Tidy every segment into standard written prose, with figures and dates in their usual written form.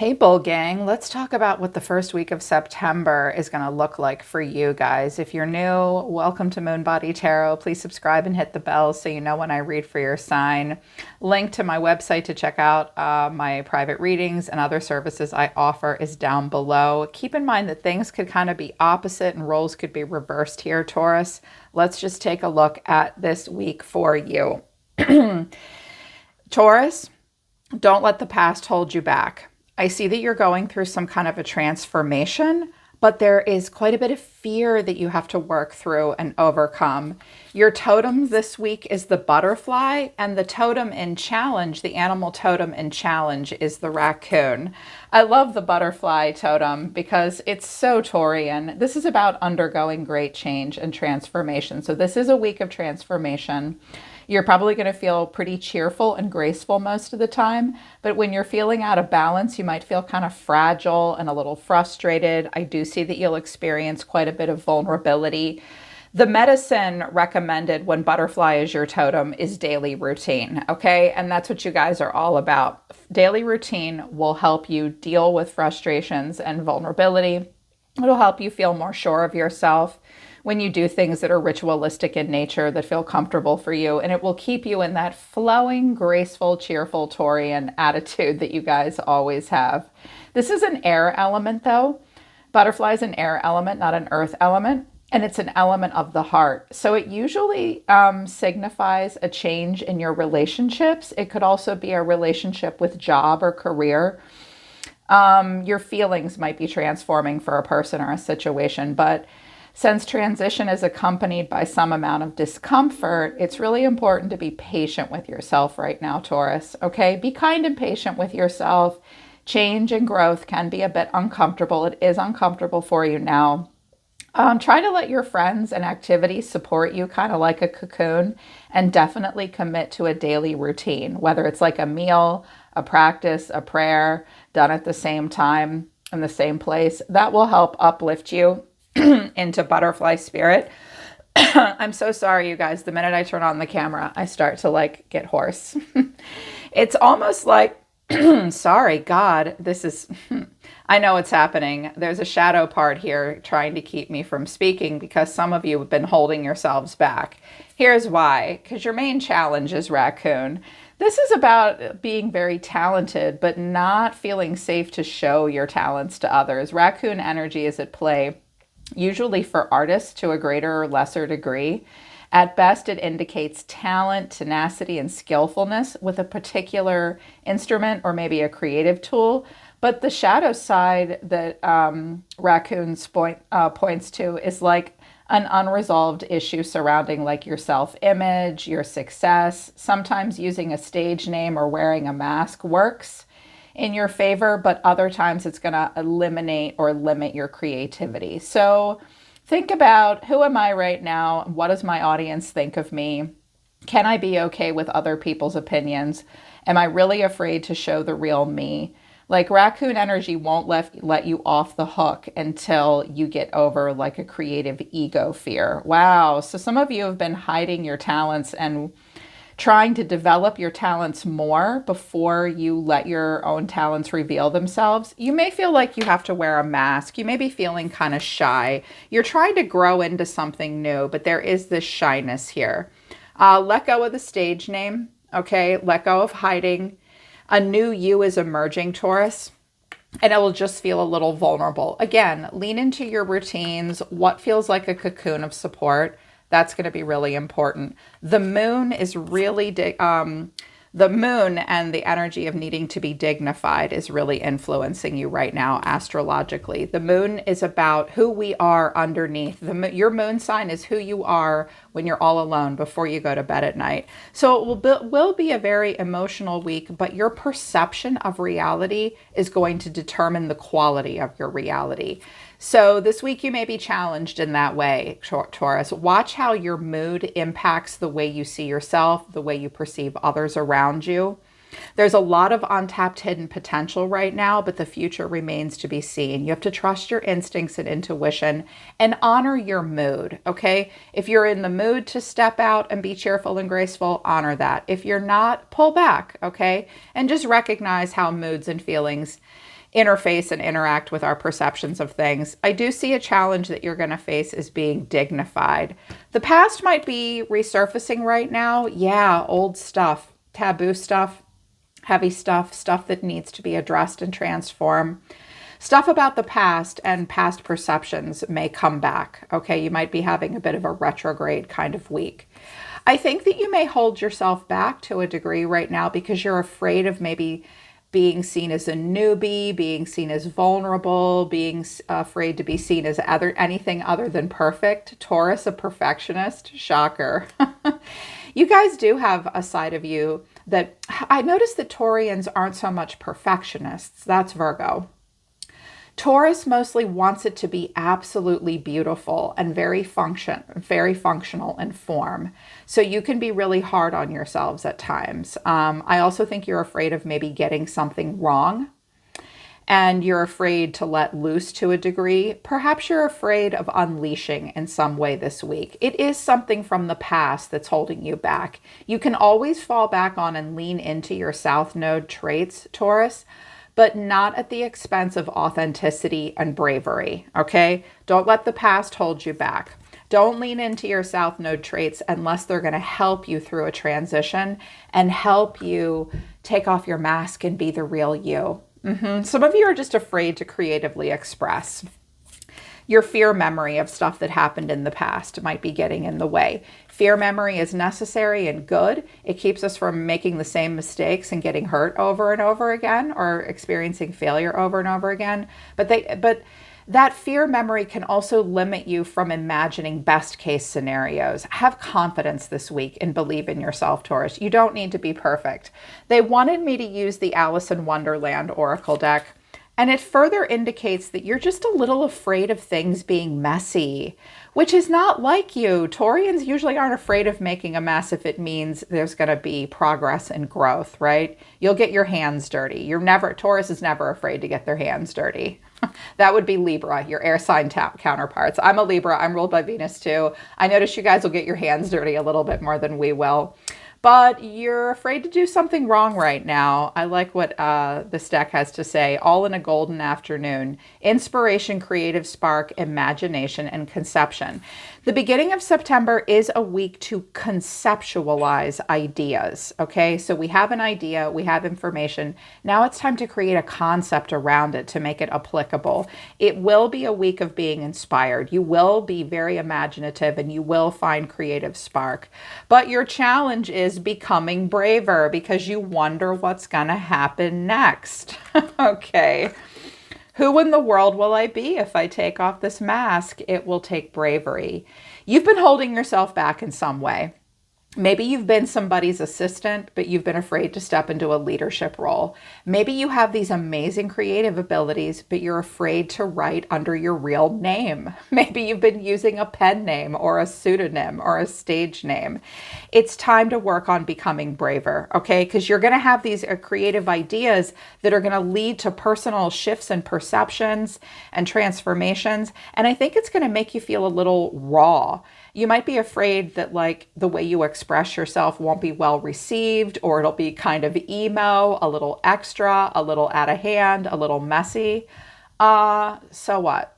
Hey, Bull Gang, let's talk about what the first week of September is going to look like for you guys. If you're new, welcome to Moon Body Tarot. Please subscribe and hit the bell so you know when I read for your sign. Link to my website to check out my private readings and other services I offer is down below. Keep in mind that things could kind of be opposite and roles could be reversed here, Taurus. Let's just take a look at this week for you. Taurus, don't let the past hold you back. I see that you're going through some kind of a transformation, but there is quite a bit of fear that you have to work through and overcome. Your totem this week is the butterfly, and the totem in challenge, the animal totem in challenge, is the raccoon. I love the butterfly totem because it's so Taurian. This is about undergoing great change and transformation. So this is a week of transformation. You're probably going to feel pretty cheerful and graceful most of the time, but when you're feeling out of balance, you might feel kind of fragile and a little frustrated. I do see that you'll experience quite a bit of vulnerability. The medicine recommended when butterfly is your totem is daily routine, okay? And that's what you guys are all about. Daily routine will help you deal with frustrations and vulnerability. It'll help you feel more sure of yourself when you do things that are ritualistic in nature that feel comfortable for you. And it will keep you in that flowing, graceful, cheerful Taurian attitude that you guys always have. This is an air element though. Butterfly is an air element, not an earth element. And it's an element of the heart. So it usually signifies a change in your relationships. It could also be a relationship with job or career. Your feelings might be transforming for a person or a situation, but since transition is accompanied by some amount of discomfort, it's really important to be patient with yourself right now, Taurus, okay? Be kind and patient with yourself. Change and growth can be a bit uncomfortable. It is uncomfortable for you now. Try to let your friends and activities support you kind of like a cocoon, and definitely commit to a daily routine, whether it's like a meal, a practice, a prayer done at the same time in the same place. That will help uplift you into butterfly spirit. I'm so sorry, you guys. The minute I turn on the camera, I start to get hoarse. It's almost like, sorry, God, this is, I know it's happening. There's a shadow part here trying to keep me from speaking because some of you have been holding yourselves back. Here's why, because your main challenge is raccoon. This is about being very talented, but not feeling safe to show your talents to others. Raccoon energy is at play, usually for artists to a greater or lesser degree. At best, it indicates talent, tenacity, and skillfulness with a particular instrument or maybe a creative tool. But the shadow side that raccoons points to is like an unresolved issue surrounding like your self-image, your success. Sometimes using a stage name or wearing a mask works in your favor, but other times it's going to eliminate or limit your creativity. So think about, who am I right now? What does my audience think of me? Can I be okay with other people's opinions? Am I really afraid to show the real me? Like raccoon energy won't let you off the hook until you get over like a creative ego fear. Wow. So some of you have been hiding your talents and trying to develop your talents more before you let your own talents reveal themselves. You may feel like you have to wear a mask. You may be feeling kind of shy. You're trying to grow into something new, but there is this shyness here. Let go of the stage name, okay? Let go of hiding. A new you is emerging, Taurus, and it will just feel a little vulnerable. Again, lean into your routines, what feels like a cocoon of support. That's going to be really important. The moon is really, the moon and the energy of needing to be dignified is really influencing you right now astrologically. The moon is about who we are underneath. Your moon sign is who you are when you're all alone before you go to bed at night. So it will be a very emotional week, but your perception of reality is going to determine the quality of your reality. So this week you may be challenged in that way, Taurus. Watch how your mood impacts the way you see yourself, the way you perceive others around you. There's a lot of untapped hidden potential right now, but the future remains to be seen. You have to trust your instincts and intuition and honor your mood, okay? If you're in the mood to step out and be cheerful and graceful, honor that. If you're not, pull back, okay? And just recognize how moods and feelings interface and interact with our perceptions of things. I do see a challenge that you're going to face is being dignified. The past might be resurfacing right now. Yeah, old stuff, taboo stuff, heavy stuff, stuff that needs to be addressed and transformed. Stuff about the past and past perceptions may come back. Okay, you might be having a bit of a retrograde kind of week. I think that you may hold yourself back to a degree right now because you're afraid of maybe being seen as a newbie, being seen as vulnerable, being afraid to be seen as anything other than perfect. Taurus, a perfectionist, shocker. You guys do have a side of you that I noticed that Taurians aren't so much perfectionists. That's Virgo. Taurus mostly wants it to be absolutely beautiful and very functional in form. So you can be really hard on yourselves at times. I also think you're afraid of maybe getting something wrong, and you're afraid to let loose to a degree. Perhaps you're afraid of unleashing in some way this week. It is something from the past that's holding you back. You can always fall back on and lean into your South Node traits, Taurus, but not at the expense of authenticity and bravery, okay? Don't let the past hold you back. Don't lean into your South Node traits unless they're going to help you through a transition and help you take off your mask and be the real you. Some of you are just afraid to creatively express. Your fear memory of stuff that happened in the past might be getting in the way. Fear memory is necessary and good. It keeps us from making the same mistakes and getting hurt over and over again or experiencing failure over and over again. But that fear memory can also limit you from imagining best case scenarios. Have confidence this week and believe in yourself, Taurus. You don't need to be perfect. They wanted me to use the Alice in Wonderland Oracle deck, and it further indicates that you're just a little afraid of things being messy, which is not like you. Taurians usually aren't afraid of making a mess if it means there's going to be progress and growth, right? You'll get your hands dirty. Taurus is never afraid to get their hands dirty. That would be Libra, your air sign counterparts. I'm a Libra. I'm ruled by Venus too. I notice you guys will get your hands dirty a little bit more than we will. But you're afraid to do something wrong right now. I like what this deck has to say. All in a golden afternoon. Inspiration, creative spark, imagination, and conception. The beginning of September is a week to conceptualize ideas, okay? So we have an idea, we have information. Now it's time to create a concept around it to make it applicable. It will be a week of being inspired. You will be very imaginative and you will find creative spark. But your challenge is becoming braver because you wonder what's gonna happen next. Okay. Who in the world will I be if I take off this mask? It will take bravery. You've been holding yourself back in some way. Maybe you've been somebody's assistant, but you've been afraid to step into a leadership role. Maybe you have these amazing creative abilities, but you're afraid to write under your real name. Maybe you've been using a pen name or a pseudonym or a stage name. It's time to work on becoming braver, okay? Because you're going to have these creative ideas that are going to lead to personal shifts and perceptions and transformations. And I think it's going to make you feel a little raw. You might be afraid that like the way you express yourself won't be well received, or it'll be kind of emo, a little extra, a little out of hand, a little messy. So what?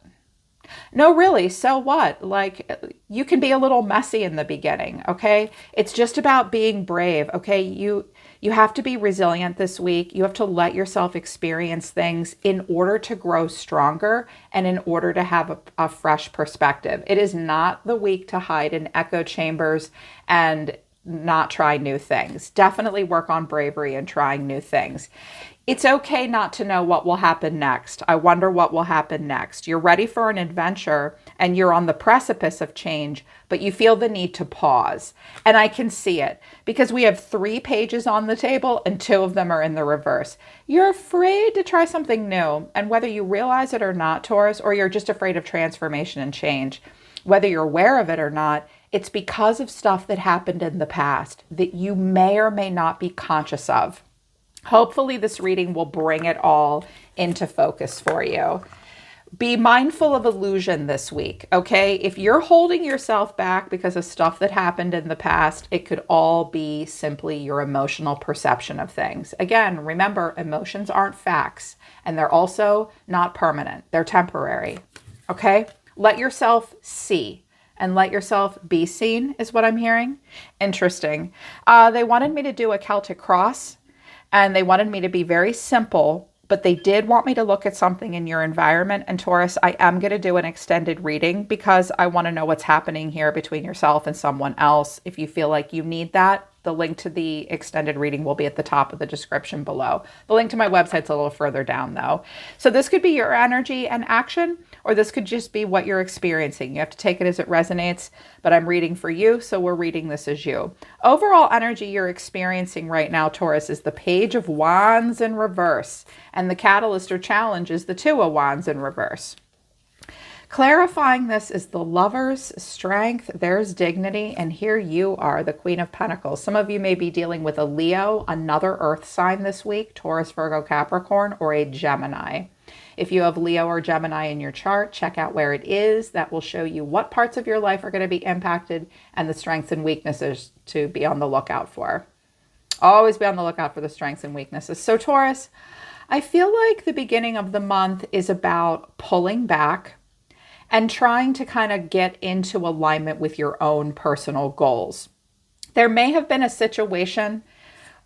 No, really, so what? Like, you can be a little messy in the beginning, okay? It's just about being brave, okay? You have to be resilient this week. You have to let yourself experience things in order to grow stronger and in order to have a fresh perspective. It is not the week to hide in echo chambers and not try new things. Definitely work on bravery and trying new things. It's okay not to know what will happen next. I wonder what will happen next. You're ready for an adventure and you're on the precipice of change, but you feel the need to pause. And I can see it because we have 3 pages on the table and 2 of them are in the reverse. You're afraid to try something new. And whether you realize it or not, Taurus, or you're just afraid of transformation and change, whether you're aware of it or not, it's because of stuff that happened in the past that you may or may not be conscious of. Hopefully this reading will bring it all into focus for you. Be mindful of illusion this week, okay? If you're holding yourself back because of stuff that happened in the past, it could all be simply your emotional perception of things. Again, remember, emotions aren't facts, and they're also not permanent. They're temporary, okay? Let yourself see and let yourself be seen is what I'm hearing. Interesting. They wanted me to do a Celtic cross, and they wanted me to be very simple, but they did want me to look at something in your environment. And Taurus, I am going to do an extended reading because I want to know what's happening here between yourself and someone else. If you feel like you need that, the link to the extended reading will be at the top of the description below. The link to my website's a little further down though. So this could be your energy and action, or this could just be what you're experiencing. You have to take it as it resonates, but I'm reading for you, so we're reading this as you. Overall energy you're experiencing right now, Taurus, is the Page of Wands in reverse, and the catalyst or challenge is the Two of Wands in reverse. Clarifying this is the Lover's strength, there's dignity, and here you are, the Queen of Pentacles. Some of you may be dealing with a Leo, another earth sign this week, Taurus, Virgo, Capricorn, or a Gemini. If you have Leo or Gemini in your chart, check out where it is. That will show you what parts of your life are going to be impacted and the strengths and weaknesses to be on the lookout for. Always be on the lookout for the strengths and weaknesses. So Taurus, I feel like the beginning of the month is about pulling back and trying to kind of get into alignment with your own personal goals. There may have been a situation,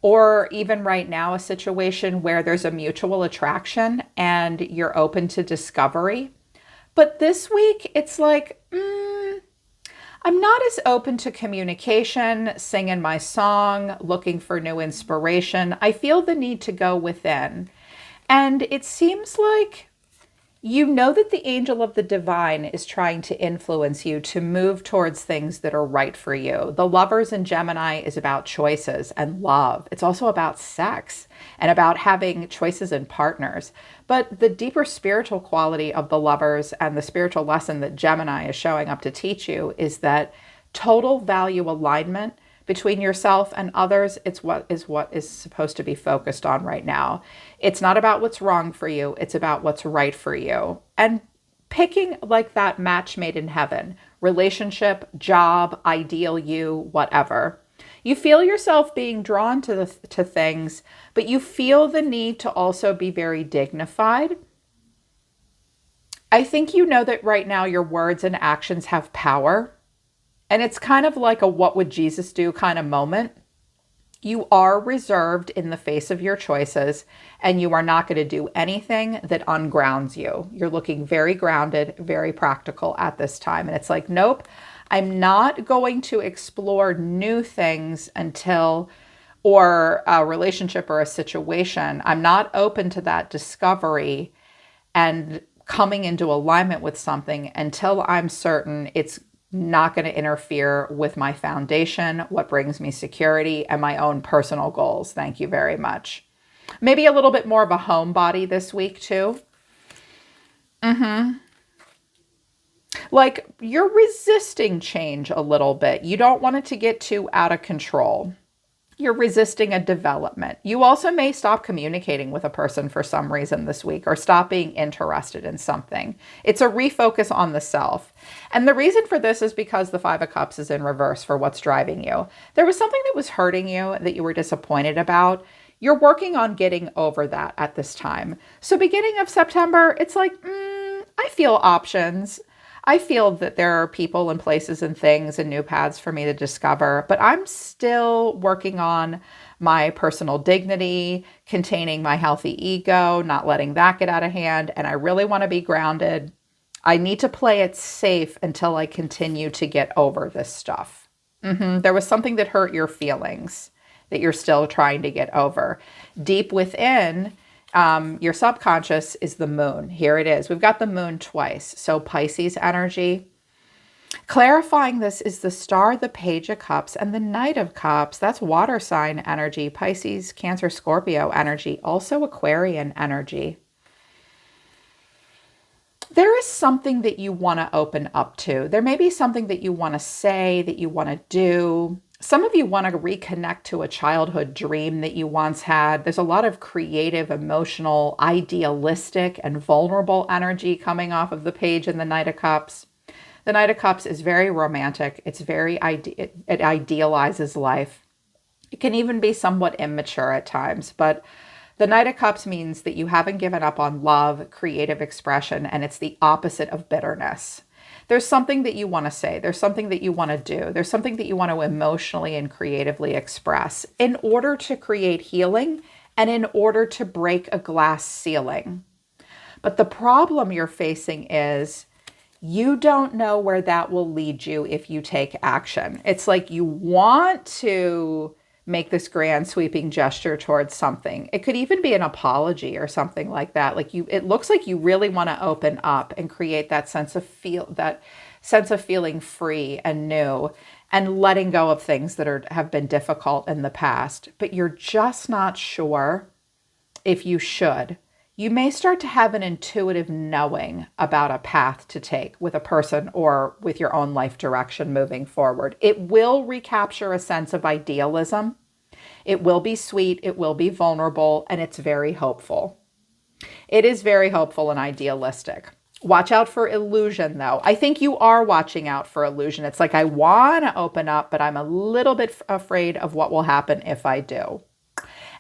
or even right now, a situation where there's a mutual attraction and you're open to discovery. But this week, it's like, I'm not as open to communication, singing my song, looking for new inspiration. I feel the need to go within. And it seems like you know that the angel of the divine is trying to influence you to move towards things that are right for you. The Lovers in Gemini is about choices and love. It's also about sex and about having choices in partners. But the deeper spiritual quality of the Lovers and the spiritual lesson that Gemini is showing up to teach you is that total value alignment between yourself and others. It's what is supposed to be focused on right now. It's not about what's wrong for you. It's about what's right for you. And picking like that match made in heaven, relationship, job, ideal you, whatever. You feel yourself being drawn to things, but you feel the need to also be very dignified. I think you know that right now your words and actions have power. And it's kind of like a what would Jesus do kind of moment. You are reserved in the face of your choices, and you are not going to do anything that ungrounds you. You're looking very grounded, very practical at this time. And it's like, nope, I'm not going to explore new things until, or a relationship or a situation. I'm not open to that discovery and coming into alignment with something until I'm certain it's not going to interfere with my foundation, what brings me security, and my own personal goals. Thank you very much. Maybe a little bit more of a homebody this week too. Like you're resisting change a little bit. You don't want it to get too out of control. You're resisting a development. You also may stop communicating with a person for some reason this week, or stop being interested in something. It's a refocus on the self. And the reason for this is because the Five of Cups is in reverse for what's driving you. There was something that was hurting you that you were disappointed about. You're working on getting over that at this time. So beginning of September, it's like, I feel options. I feel that there are people and places and things and new paths for me to discover, but I'm still working on my personal dignity, containing my healthy ego, not letting that get out of hand. And I really want to be grounded. I need to play it safe until I continue to get over this stuff. There was something that hurt your feelings that you're still trying to get over. Deep within, your subconscious is the moon. Here it is. We've got the moon twice. So Pisces energy. Clarifying this is the Star, the Page of Cups, and the Knight of Cups. That's water sign energy. Pisces, Cancer, Scorpio energy. Also Aquarian energy. There is something that you want to open up to. There may be something that you want to say, that you want to do. Some of you want to reconnect to a childhood dream that you once had. There's a lot of creative, emotional, idealistic, and vulnerable energy coming off of the page in the Knight of Cups. The Knight of Cups is very romantic. It's very, it idealizes life. It can even be somewhat immature at times, but the Knight of Cups means that you haven't given up on love, creative expression, and it's the opposite of bitterness. There's something that you want to say. There's something that you want to do. There's something that you want to emotionally and creatively express in order to create healing and in order to break a glass ceiling. But the problem you're facing is you don't know where that will lead you if you take action. It's like you want to make this grand sweeping gesture towards something. It could even be an apology or something like that. Like it looks like you really want to open up and create that sense of feeling free and new and letting go of things that have been difficult in the past, but you're just not sure if you should. You may start to have an intuitive knowing about a path to take with a person or with your own life direction moving forward. It will recapture a sense of idealism. It will be sweet, it will be vulnerable, and it's very hopeful. It is very hopeful and idealistic. Watch out for illusion, though. I think you are watching out for illusion. It's like I want to open up, but I'm a little bit afraid of what will happen if I do.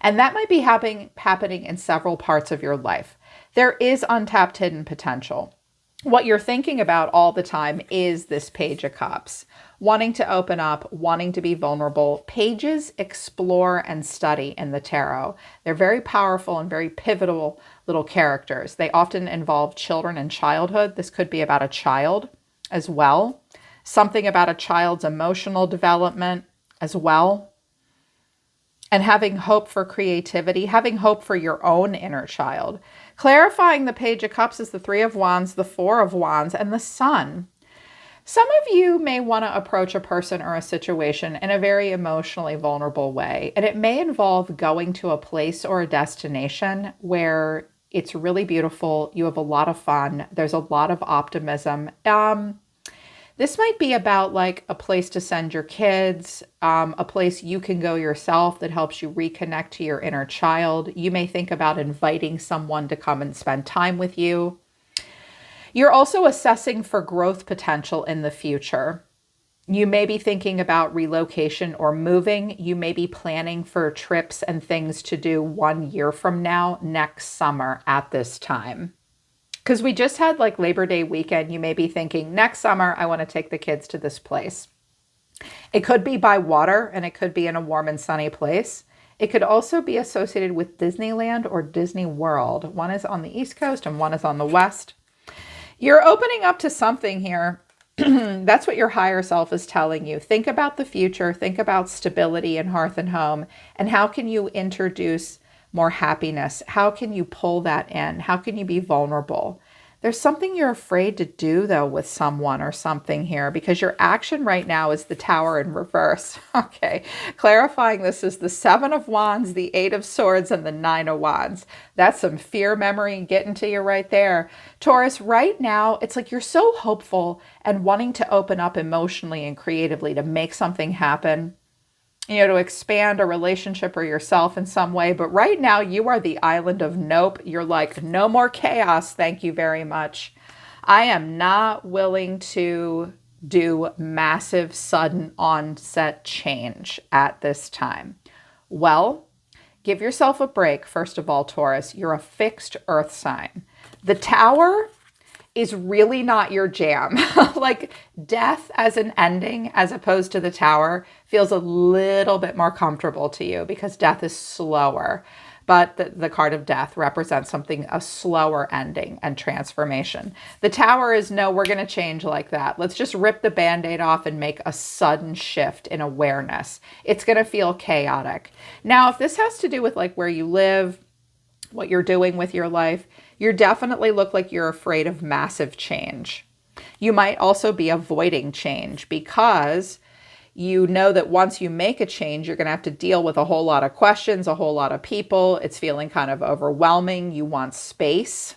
And that might be happening in several parts of your life. There is untapped hidden potential. What you're thinking about all the time is this Page of Cups. Wanting to open up, wanting to be vulnerable. Pages explore and study in the tarot. They're very powerful and very pivotal little characters. They often involve children and childhood. This could be about a child as well. Something about a child's emotional development as well. And having hope for creativity, having hope for your own inner child. Clarifying the Page of Cups is the Three of Wands, the Four of Wands, and the Sun. Some of you may want to approach a person or a situation in a very emotionally vulnerable way, and it may involve going to a place or a destination where it's really beautiful, you have a lot of fun, there's a lot of optimism. This might be about like a place to send your kids, a place you can go yourself that helps you reconnect to your inner child. You may think about inviting someone to come and spend time with you. You're also assessing for growth potential in the future. You may be thinking about relocation or moving. You may be planning for trips and things to do 1 year from now, next summer at this time. Because we just had like Labor Day weekend, you may be thinking, next summer, I want to take the kids to this place. It could be by water and it could be in a warm and sunny place. It could also be associated with Disneyland or Disney World. One is on the East Coast and one is on the West. You're opening up to something here. That's what your higher self is telling you. Think about the future. Think about stability in hearth and home. And how can you introduce more happiness? How can you pull that in? How can you be vulnerable? There's something you're afraid to do, though, with someone or something here, because your action right now is the Tower in reverse. Okay, clarifying this is the Seven of Wands, the Eight of Swords, and the Nine of Wands. That's some fear memory getting to you right there. Taurus, right now, it's like you're so hopeful and wanting to open up emotionally and creatively to make something happen, you know, to expand a relationship or yourself in some way. But right now you are the island of nope. You're like, no more chaos. Thank you very much. I am not willing to do massive sudden onset change at this time. Well, give yourself a break. First of all, Taurus, you're a fixed earth sign. The Tower is really not your jam. Like death as an ending, as opposed to the Tower, feels a little bit more comfortable to you because death is slower. But the card of death represents something, a slower ending and transformation. The Tower is, no, we're going to change like that. Let's just rip the Band-Aid off and make a sudden shift in awareness. It's going to feel chaotic. Now, if this has to do with like where you live, what you're doing with your life, you definitely look like you're afraid of massive change. You might also be avoiding change because you know that once you make a change, you're going to have to deal with a whole lot of questions, a whole lot of people. It's feeling kind of overwhelming. You want space.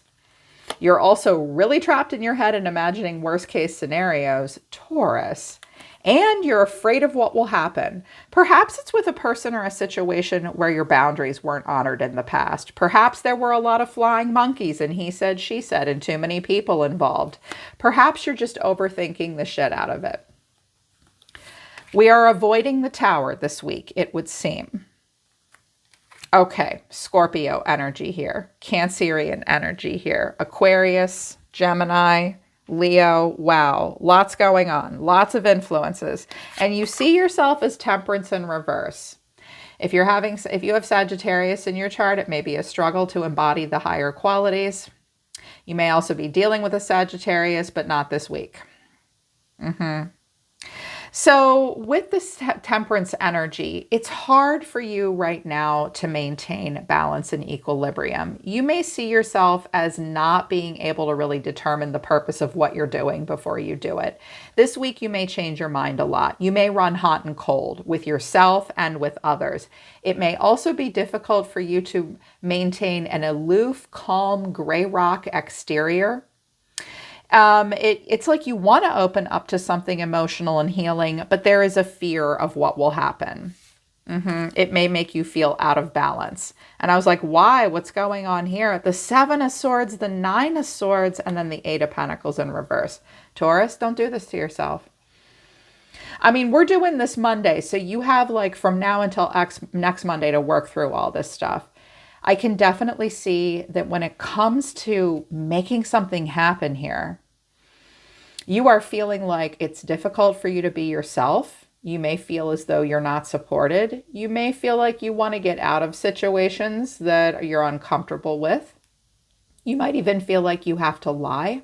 You're also really trapped in your head and imagining worst case scenarios, Taurus. And you're afraid of what will happen. Perhaps it's with a person or a situation where your boundaries weren't honored in the past. Perhaps there were a lot of flying monkeys and he said, she said, and too many people involved. Perhaps you're just overthinking the shit out of it. We are avoiding the Tower this week, it would seem. Okay, Scorpio energy here, Cancerian energy here, Aquarius, Gemini, Leo, wow, lots going on, lots of influences. And you see yourself as Temperance in reverse. If you have Sagittarius in your chart, it may be a struggle to embody the higher qualities. You may also be dealing with a Sagittarius, but not this week. So with this Temperance energy, it's hard for you right now to maintain balance and equilibrium. You may see yourself as not being able to really determine the purpose of what you're doing before you do it. This week, you may change your mind a lot. You may run hot and cold with yourself and with others. It may also be difficult for you to maintain an aloof, calm, gray rock exterior. It's like you want to open up to something emotional and healing, but there is a fear of what will happen. It may make you feel out of balance. And I was like, why? What's going on here? The 7 of Swords, the 9 of Swords, and then the 8 of Pentacles in reverse. Taurus, don't do this to yourself. I mean, we're doing this Monday, so you have like from now until next Monday to work through all this stuff. I can definitely see that when it comes to making something happen here, you are feeling like it's difficult for you to be yourself. You may feel as though you're not supported. You may feel like you want to get out of situations that you're uncomfortable with. You might even feel like you have to lie.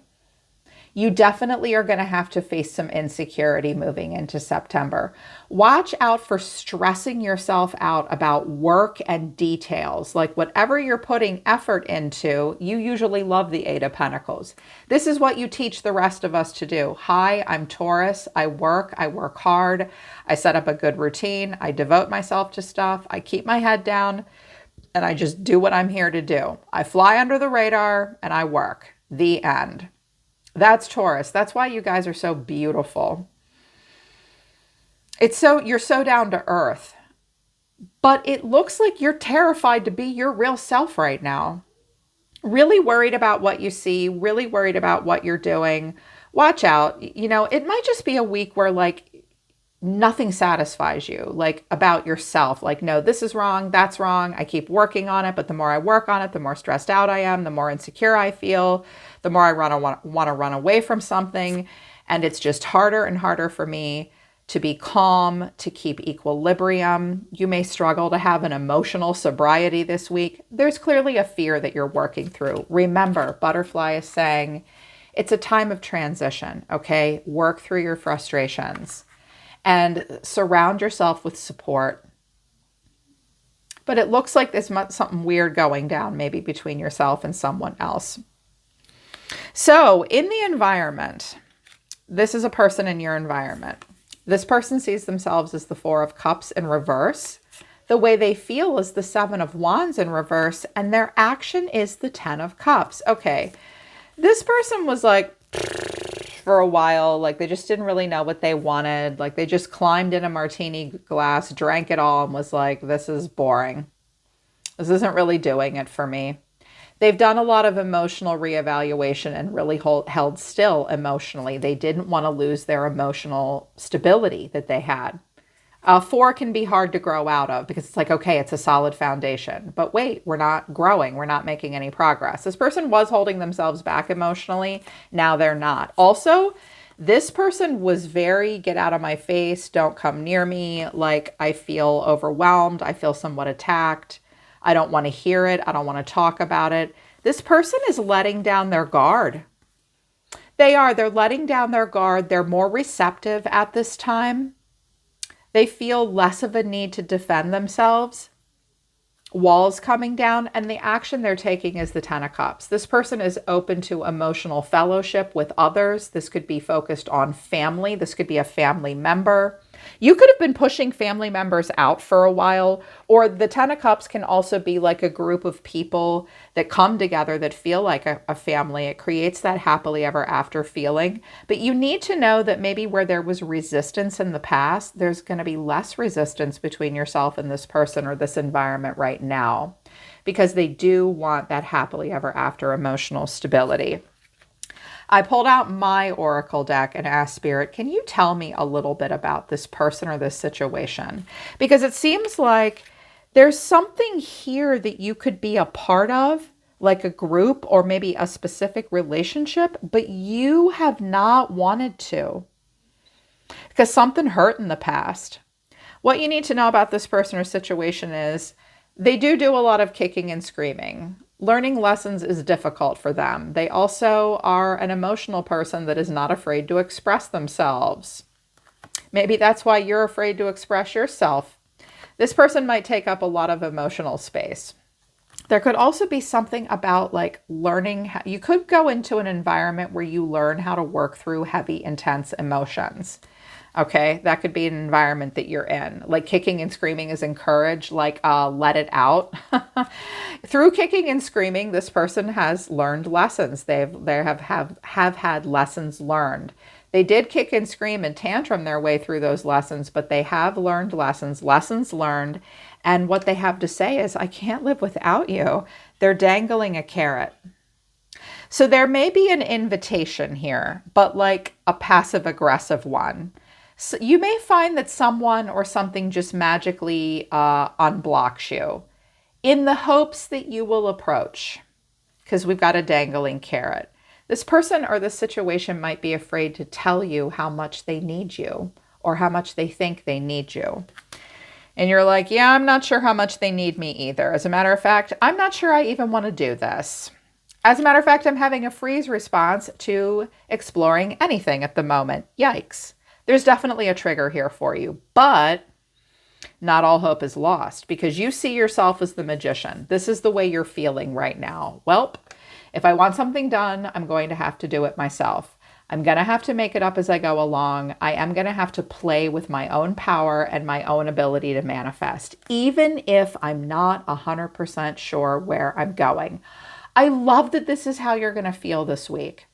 You definitely are going to have to face some insecurity moving into September. Watch out for stressing yourself out about work and details. Like whatever you're putting effort into, you usually love the 8 of Pentacles. This is what you teach the rest of us to do. Hi, I'm Taurus. I work hard. I set up a good routine. I devote myself to stuff. I keep my head down and I just do what I'm here to do. I fly under the radar and I work. The end. That's Taurus. That's why you guys are so beautiful. You're so down to earth, but it looks like you're terrified to be your real self right now. Really worried about what you see, really worried about what you're doing. Watch out. You know, it might just be a week where like nothing satisfies you, like about yourself. Like, no, this is wrong. That's wrong. I keep working on it. But the more I work on it, the more stressed out I am, the more insecure I feel, the more I want to run away from something. And it's just harder and harder for me to be calm, to keep equilibrium. You may struggle to have an emotional sobriety this week. There's clearly a fear that you're working through. Remember, Butterfly is saying it's a time of transition, okay? Work through your frustrations and surround yourself with support. But it looks like there's something weird going down, maybe between yourself and someone else. So in the environment, this is a person in your environment. This person sees themselves as the 4 of Cups in reverse. The way they feel is the 7 of Wands in reverse, and their action is the 10 of Cups. Okay, this person was like, for a while, like they just didn't really know what they wanted. Like they just climbed in a martini glass, drank it all, and was like, this is boring. This isn't really doing it for me. They've done a lot of emotional reevaluation and really held still emotionally. They didn't want to lose their emotional stability that they had. 4 can be hard to grow out of because it's like, okay, it's a solid foundation. But wait, we're not growing. We're not making any progress. This person was holding themselves back emotionally. Now they're not. Also, this person was very get out of my face. Don't come near me. Like I feel overwhelmed. I feel somewhat attacked. I don't want to hear it. I don't want to talk about it. This person is letting down their guard. They're letting down their guard. They're more receptive at this time. They feel less of a need to defend themselves. Walls coming down, and the action they're taking is the 10 of Cups. This person is open to emotional fellowship with others. This could be focused on family. This could be a family member. You could have been pushing family members out for a while, or the Ten of Cups can also be like a group of people that come together that feel like a family. It creates that happily ever after feeling. But you need to know that maybe where there was resistance in the past, there's going to be less resistance between yourself and this person or this environment right now, because they do want that happily ever after emotional stability. I pulled out my Oracle deck and asked Spirit, can you tell me a little bit about this person or this situation? Because it seems like there's something here that you could be a part of, like a group or maybe a specific relationship, but you have not wanted to because something hurt in the past. What you need to know about this person or situation is they do a lot of kicking and screaming. Learning lessons is difficult for them. They also are an emotional person that is not afraid to express themselves. Maybe that's why you're afraid to express yourself. This person might take up a lot of emotional space. There could also be something about like learning. You could go into an environment where you learn how to work through heavy, intense emotions. Okay, that could be an environment that you're in. Like kicking and screaming is encouraged, like let it out. Through kicking and screaming, this person has learned lessons. They have had lessons learned. They did kick and scream and tantrum their way through those lessons, but they have learned lessons learned. And what they have to say is, I can't live without you. They're dangling a carrot. So there may be an invitation here, but like a passive aggressive one. So you may find that someone or something just magically unblocks you in the hopes that you will approach, because we've got a dangling carrot. This person or this situation might be afraid to tell you how much they need you or how much they think they need you. And you're like, yeah, I'm not sure how much they need me either. As a matter of fact, I'm not sure I even want to do this. As a matter of fact, I'm having a freeze response to exploring anything at the moment. Yikes. There's definitely a trigger here for you, but not all hope is lost because you see yourself as the magician. This is the way you're feeling right now. Well, if I want something done, I'm going to have to do it myself. I'm going to have to make it up as I go along. I am going to have to play with my own power and my own ability to manifest, even if I'm not 100% sure where I'm going. I love that this is how you're going to feel this week.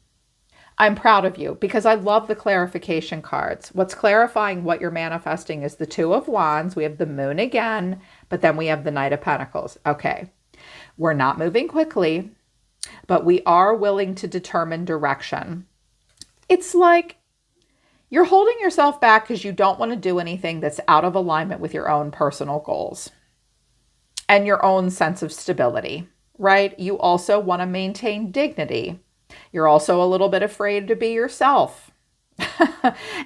I'm proud of you because I love the clarification cards. What's clarifying what you're manifesting is the Two of Wands. We have the Moon again, but then we have the Knight of Pentacles. Okay, we're not moving quickly, but we are willing to determine direction. It's like you're holding yourself back because you don't want to do anything that's out of alignment with your own personal goals and your own sense of stability, right? You also want to maintain dignity. You're also a little bit afraid to be yourself.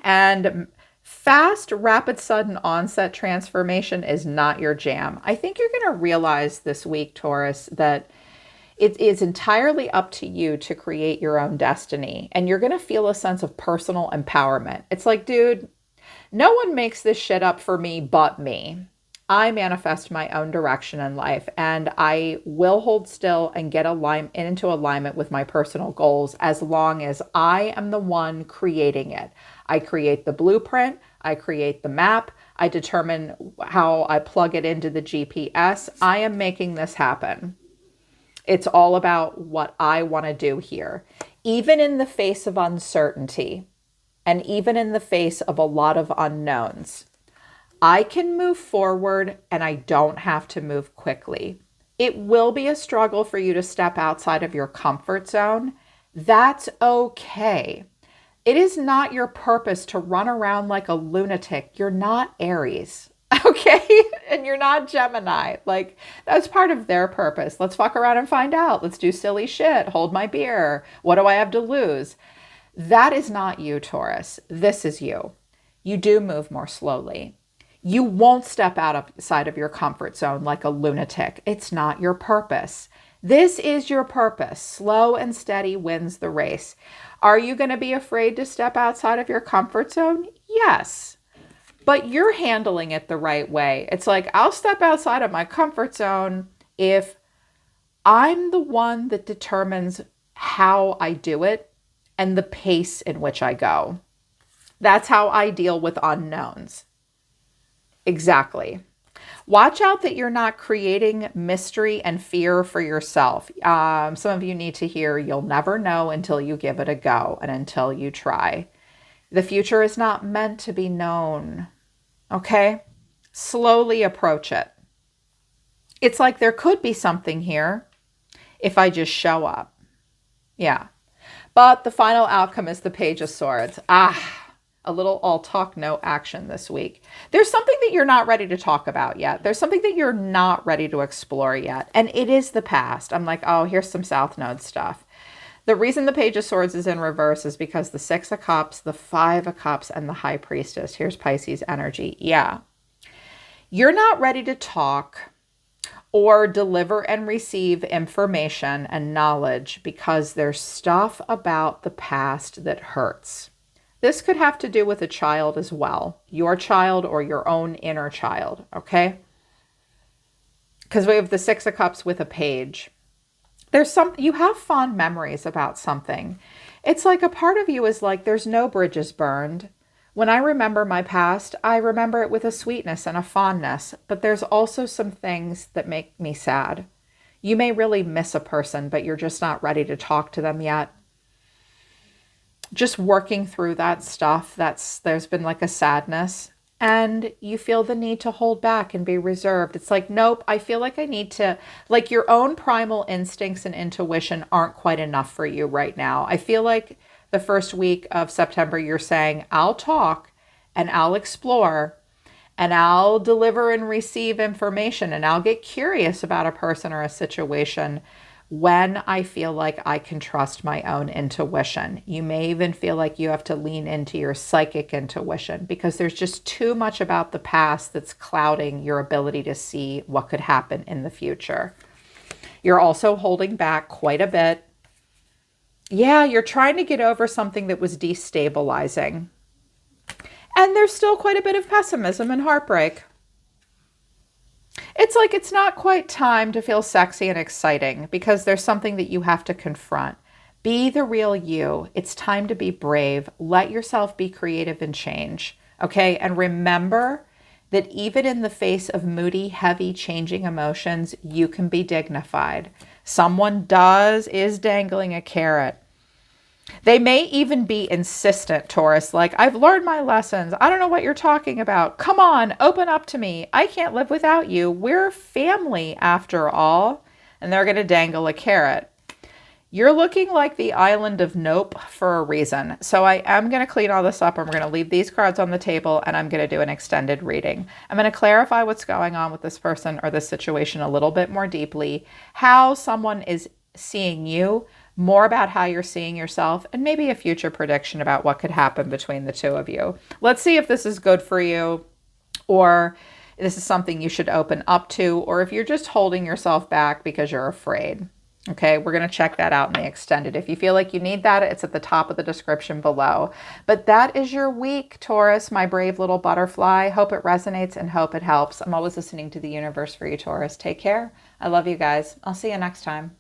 And fast, rapid, sudden onset transformation is not your jam. I think you're going to realize this week, Taurus, that it is entirely up to you to create your own destiny. And you're going to feel a sense of personal empowerment. It's like, dude, no one makes this shit up for me but me. I manifest my own direction in life, and I will hold still and get into alignment with my personal goals as long as I am the one creating it. I create the blueprint, I create the map, I determine how I plug it into the GPS. I am making this happen. It's all about what I want to do here, even in the face of uncertainty and even in the face of a lot of unknowns. I can move forward and I don't have to move quickly. It will be a struggle for you to step outside of your comfort zone. That's okay. It is not your purpose to run around like a lunatic. You're not Aries, okay? And you're not Gemini. Like, that's part of their purpose. Let's fuck around and find out. Let's do silly shit. Hold my beer. What do I have to lose? That is not you, Taurus. This is you. You do move more slowly. You won't step outside of your comfort zone like a lunatic. It's not your purpose. This is your purpose. Slow and steady wins the race. Are you going to be afraid to step outside of your comfort zone? Yes, but you're handling it the right way. It's like, I'll step outside of my comfort zone if I'm the one that determines how I do it and the pace in which I go. That's how I deal with unknowns. Exactly. Watch out that you're not creating mystery and fear for yourself. Some of you need to hear, you'll never know until you give it a go and until you try. The future is not meant to be known. Okay? Slowly approach it. It's like there could be something here if I just show up. Yeah. But the final outcome is the Page of Swords. A little all talk, no action this week. There's something that you're not ready to talk about yet. There's something that you're not ready to explore yet. And it is the past. I'm like, oh, here's some South Node stuff. The reason the Page of Swords is in reverse is because the Six of Cups, the Five of Cups, and the High Priestess. Here's Pisces energy. Yeah. You're not ready to talk or deliver and receive information and knowledge because there's stuff about the past that hurts. This could have to do with a child as well, your child or your own inner child, okay? Because we have the Six of Cups with a page. You have fond memories about something. It's like a part of you is like, there's no bridges burned. When I remember my past, I remember it with a sweetness and a fondness, but there's also some things that make me sad. You may really miss a person, but you're just not ready to talk to them yet. Just working through that stuff, there's been like a sadness, and you feel the need to hold back and be reserved. It's like, nope, I feel like I need to, like your own primal instincts and intuition aren't quite enough for you right now. I feel like the first week of September, you're saying, I'll talk and I'll explore and I'll deliver and receive information and I'll get curious about a person or a situation when I feel like I can trust my own intuition. You may even feel like you have to lean into your psychic intuition because there's just too much about the past that's clouding your ability to see what could happen in the future. You're also holding back quite a bit. Yeah, you're trying to get over something that was destabilizing. And there's still quite a bit of pessimism and heartbreak. It's like it's not quite time to feel sexy and exciting because there's something that you have to confront. Be the real you. It's time to be brave. Let yourself be creative and change. Okay? And remember that even in the face of moody, heavy, changing emotions, you can be dignified. Someone is dangling a carrot. They may even be insistent, Taurus, like, I've learned my lessons. I don't know what you're talking about. Come on, open up to me. I can't live without you. We're family after all. And they're going to dangle a carrot. You're looking like the island of nope for a reason. So I am going to clean all this up. I'm going to leave these cards on the table and I'm going to do an extended reading. I'm going to clarify what's going on with this person or this situation a little bit more deeply, how someone is seeing you, more about how you're seeing yourself, and maybe a future prediction about what could happen between the two of you. Let's see if this is good for you, or this is something you should open up to, or if you're just holding yourself back because you're afraid. Okay, we're going to check that out in the extended. If you feel like you need that, it's at the top of the description below. But that is your week, Taurus, my brave little butterfly. Hope it resonates and hope it helps. I'm always listening to the universe for you, Taurus. Take care. I love you guys. I'll see you next time.